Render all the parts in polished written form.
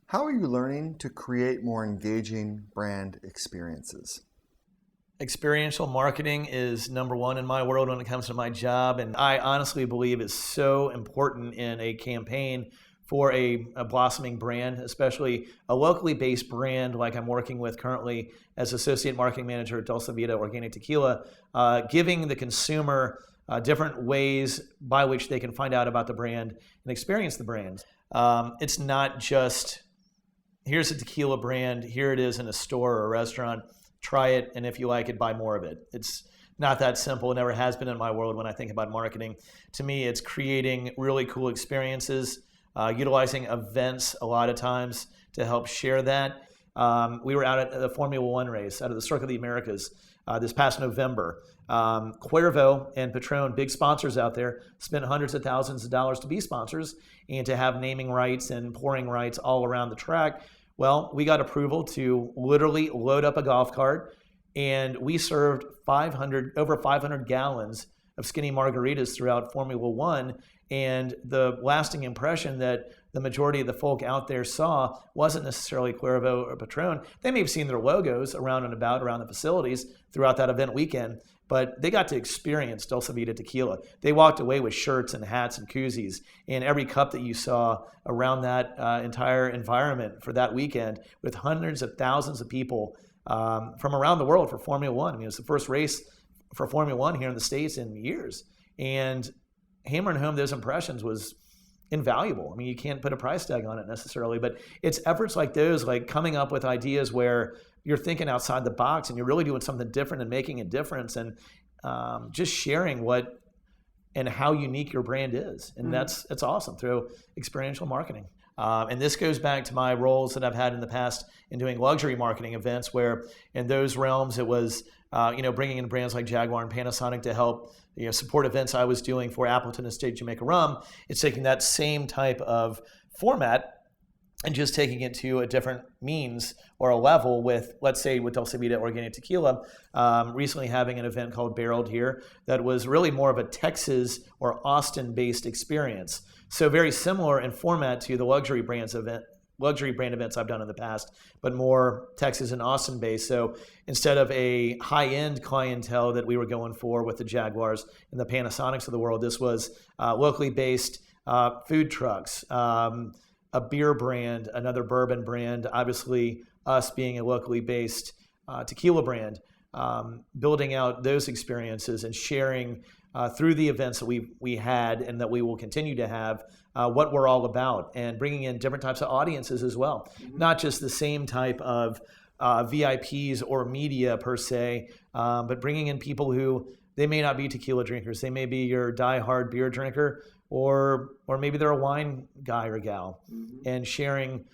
How are you learning to create more engaging brand experiences? Experiential marketing is number one in my world when it comes to my job. And I honestly believe it's so important in a campaign for a blossoming brand, especially a locally based brand like I'm working with currently as Associate Marketing Manager at Dulce Vida Organic Tequila, giving the consumer different ways by which they can find out about the brand and experience the brand. It's not just, here's a tequila brand, here it is in a store or a restaurant. Try it, and if you like it, buy more of it. It's not that simple. It never has been in my world when I think about marketing. To me, it's creating really cool experiences, utilizing events a lot of times to help share that. We were out at the Formula One race out of the Circuit of the Americas this past November. Cuervo and Patron, big sponsors out there, spent hundreds of thousands of dollars to be sponsors and to have naming rights and pouring rights all around the track. Well, we got approval to literally load up a golf cart, and we served over 500 gallons of skinny margaritas throughout Formula One. And the lasting impression that the majority of the folk out there saw wasn't necessarily Cuervo or Patron. They may have seen their logos around and about around the facilities throughout that event weekend, but they got to experience Dulce Vida Tequila. They walked away with shirts and hats and koozies, and every cup that you saw around that entire environment for that weekend with hundreds of thousands of people from around the world for Formula One. I mean, it was the first race for Formula One here in the States in years. And hammering home those impressions was invaluable. I mean, you can't put a price tag on it necessarily, but it's efforts like those, like coming up with ideas where you're thinking outside the box and you're really doing something different and making a difference, and just sharing what and how unique your brand is. And it's awesome through experiential marketing. And this goes back to my roles that I've had in the past in doing luxury marketing events, where in those realms it was bringing in brands like Jaguar and Panasonic to help support events I was doing for Appleton Estate Jamaica Rum. It's taking that same type of format and just taking it to a different means or a level with, let's say, with Dulce Vida Organic Tequila, recently having an event called Barreled here that was really more of a Texas or Austin-based experience. So very similar in format to the luxury brand events I've done in the past, but more Texas and Austin based. So instead of a high-end clientele that we were going for with the Jaguars and the Panasonics of the world, this was locally based food trucks, a beer brand, another bourbon brand, obviously us being a locally based tequila brand, building out those experiences and sharing through the events that we had and that we will continue to have what we're all about, and bringing in different types of audiences as well. Not just the same type of VIPs or media per se, but bringing in people who, they may not be tequila drinkers. They may be your diehard beer drinker, or maybe they're a wine guy or gal, and sharing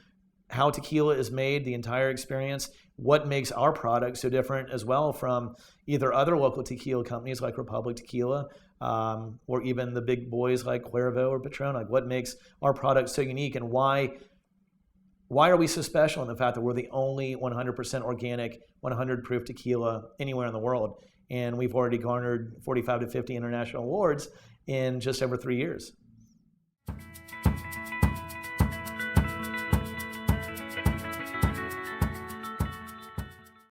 how tequila is made, the entire experience, what makes our product so different as well from either other local tequila companies like Republic Tequila, or even the big boys like Cuervo or Patron. Like, what makes our product so unique, and why are we so special in the fact that we're the only 100% organic, 100 proof tequila anywhere in the world? And we've already garnered 45 to 50 international awards in just over 3 years.